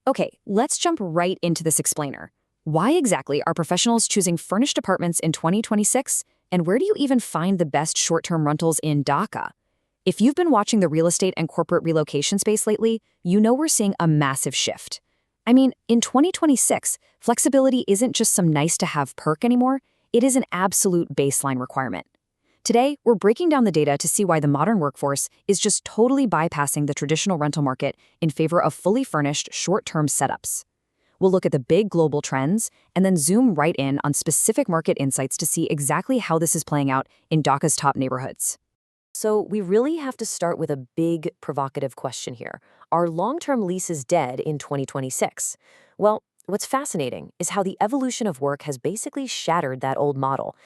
Okay, let's jump right into this explainer. Why exactly are professionals choosing furnished apartments in 2026, and where do you even find the best short-term rentals in Dhaka? If you've been watching the real estate and corporate relocation space lately, you know we're seeing a massive shift. I mean, in 2026, flexibility isn't just some nice-to-have perk anymore, it is an absolute baseline requirement. Today, we're breaking down the data to see why the modern workforce is just totally bypassing the traditional rental market in favor of fully furnished, short-term setups. We'll look at the big global trends and then zoom right in on specific market insights to see exactly how this is playing out in Dhaka's top neighborhoods. So we really have to start with a big, provocative question here. Are long-term leases dead in 2026? Well, what's fascinating is how the evolution of work has basically shattered that old model.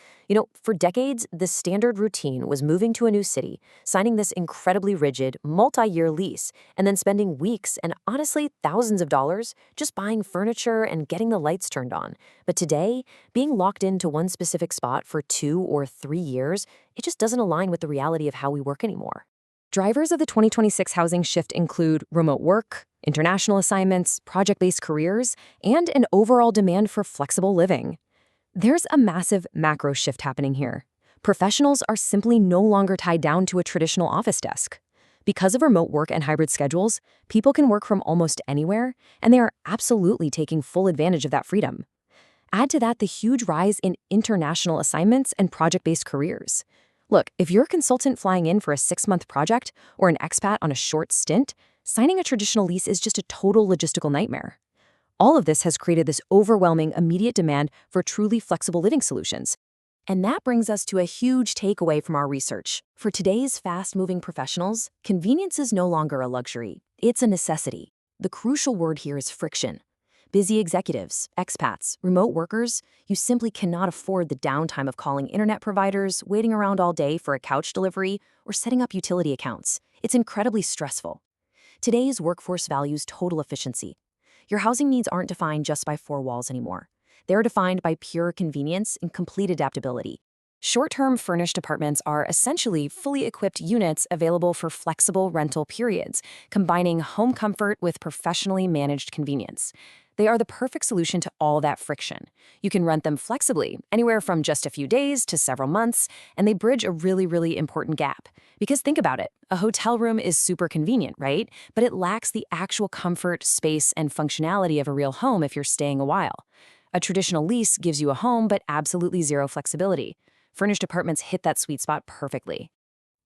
For decades, the standard routine was moving to a new city, signing this incredibly rigid, multi-year lease, and then spending weeks and honestly thousands of dollars just buying furniture and getting the lights turned on. But today, being locked into one specific spot for 2 or 3 years, it just doesn't align with the reality of how we work anymore. Drivers of the 2026 housing shift include remote work, international assignments, project-based careers, and an overall demand for flexible living. There's a massive macro shift happening here. Professionals are simply no longer tied down to a traditional office desk. Because of remote work and hybrid schedules, people can work from almost anywhere, and they are absolutely taking full advantage of that freedom. Add to that the huge rise in international assignments and project-based careers. Look, if you're a consultant flying in for a 6-month project or an expat on a short stint, signing a traditional lease is just a total logistical nightmare. All of this has created this overwhelming immediate demand for truly flexible living solutions. And that brings us to a huge takeaway from our research. For today's fast-moving professionals, convenience is no longer a luxury. It's a necessity. The crucial word here is friction. Busy executives, expats, remote workers, you simply cannot afford the downtime of calling internet providers, waiting around all day for a couch delivery, or setting up utility accounts. It's incredibly stressful. Today's workforce values total efficiency. Your housing needs aren't defined just by 4 walls anymore. They're defined by pure convenience and complete adaptability. Short-term furnished apartments are essentially fully equipped units available for flexible rental periods, combining home comfort with professionally managed convenience. They are the perfect solution to all that friction. You can rent them flexibly, anywhere from just a few days to several months, and they bridge a really important gap. Because think about it, a hotel room is super convenient, right? But it lacks the actual comfort, space, and functionality of a real home if you're staying a while. A traditional lease gives you a home, but absolutely zero flexibility. Furnished apartments hit that sweet spot perfectly.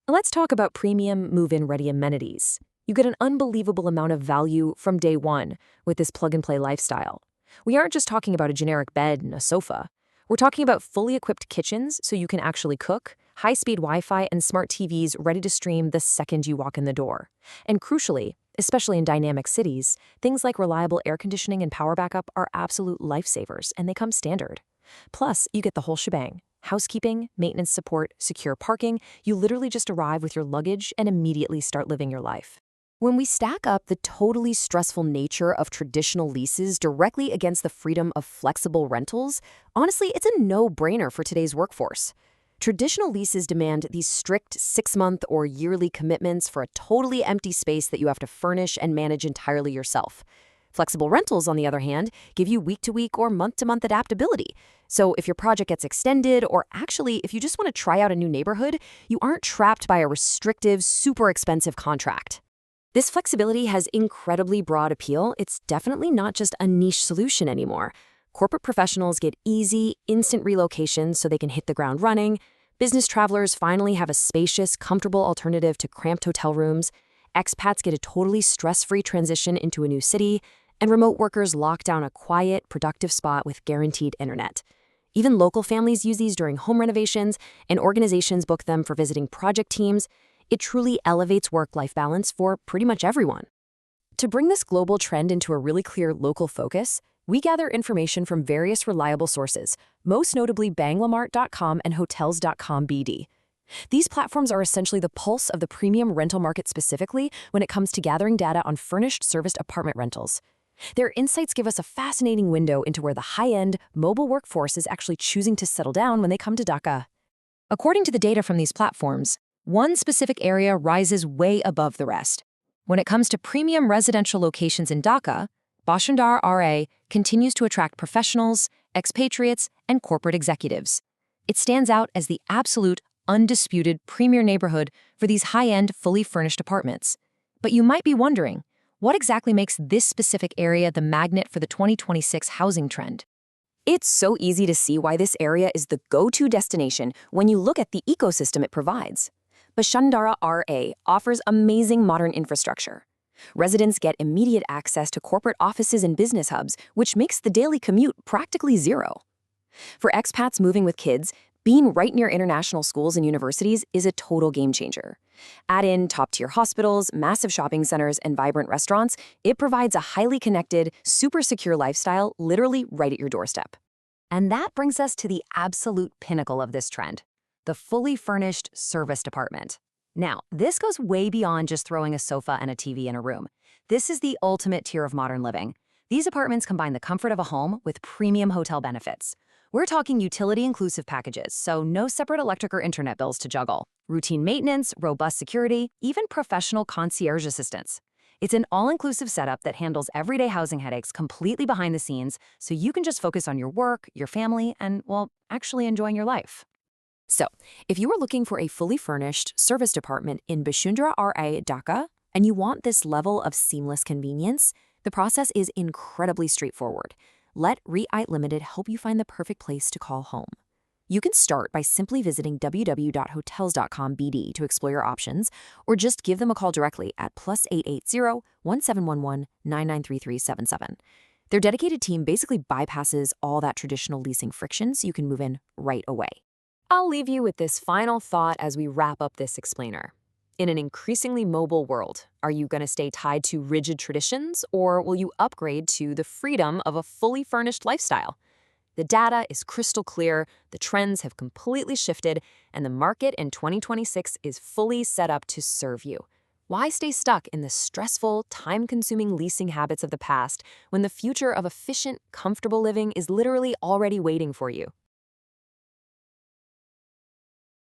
Let's talk about premium move-in ready amenities. You get an unbelievable amount of value from day one with this plug-and-play lifestyle. We aren't just talking about a generic bed and a sofa. We're talking about fully equipped kitchens so you can actually cook, high-speed Wi-Fi, and smart TVs ready to stream the second you walk in the door. And crucially, especially in dynamic cities, things like reliable air conditioning and power backup are absolute lifesavers, and they come standard. Plus, you get the whole shebang. Housekeeping, maintenance support, secure parking. You literally just arrive with your luggage and immediately start living your life. When we stack up the totally stressful nature of traditional leases directly against the freedom of flexible rentals, honestly, it's a no-brainer for today's workforce. Traditional leases demand these strict 6-month or yearly commitments for a totally empty space that you have to furnish and manage entirely yourself. Flexible rentals, on the other hand, give you week-to-week or month-to-month adaptability. So if your project gets extended, or actually if you just want to try out a new neighborhood, you aren't trapped by a restrictive, super expensive contract. This flexibility has incredibly broad appeal. It's definitely not just a niche solution anymore. Corporate professionals get easy, instant relocations so they can hit the ground running. Business travelers finally have a spacious, comfortable alternative to cramped hotel rooms. Expats get a totally stress-free transition into a new city. And remote workers lock down a quiet, productive spot with guaranteed internet. Even local families use these during home renovations, and organizations book them for visiting project teams. It truly elevates work-life balance for pretty much everyone. To bring this global trend into a really clear local focus, we gather information from various reliable sources, most notably banglamart.com and hotels.com BD. These platforms are essentially the pulse of the premium rental market specifically when it comes to gathering data on furnished serviced apartment rentals. Their insights give us a fascinating window into where the high-end, mobile workforce is actually choosing to settle down when they come to Dhaka. According to the data from these platforms, one specific area rises way above the rest. When it comes to premium residential locations in Dhaka, Bashundhara R continues to attract professionals, expatriates, and corporate executives. It stands out as the absolute, undisputed premier neighborhood for these high-end, fully furnished apartments. But you might be wondering, what exactly makes this specific area the magnet for the 2026 housing trend? It's so easy to see why this area is the go-to destination when you look at the ecosystem it provides. Bashundhara R offers amazing modern infrastructure. Residents get immediate access to corporate offices and business hubs, which makes the daily commute practically zero. For expats moving with kids, being right near international schools and universities is a total game changer. Add in top-tier hospitals, massive shopping centers, and vibrant restaurants, it provides a highly connected, super secure lifestyle literally right at your doorstep. And that brings us to the absolute pinnacle of this trend, the fully furnished serviced apartment. Now, this goes way beyond just throwing a sofa and a TV in a room. This is the ultimate tier of modern living. These apartments combine the comfort of a home with premium hotel benefits. We're talking utility-inclusive packages, so no separate electric or internet bills to juggle. Routine maintenance, robust security, even professional concierge assistance. It's an all-inclusive setup that handles everyday housing headaches completely behind the scenes, so you can just focus on your work, your family, and, well, actually enjoying your life. So, if you are looking for a fully furnished, serviced apartment in Bashundhara R, Dhaka, and you want this level of seamless convenience, the process is incredibly straightforward. Let REIT-Limited help you find the perfect place to call home. You can start by simply visiting www.hotels.com/BD to explore your options, or just give them a call directly at +880 1711 993377. Their dedicated team basically bypasses all that traditional leasing friction so you can move in right away. I'll leave you with this final thought as we wrap up this explainer. In an increasingly mobile world, are you going to stay tied to rigid traditions, or will you upgrade to the freedom of a fully furnished lifestyle? The data is crystal clear, the trends have completely shifted, and the market in 2026 is fully set up to serve you. Why stay stuck in the stressful, time-consuming leasing habits of the past when the future of efficient, comfortable living is literally already waiting for you?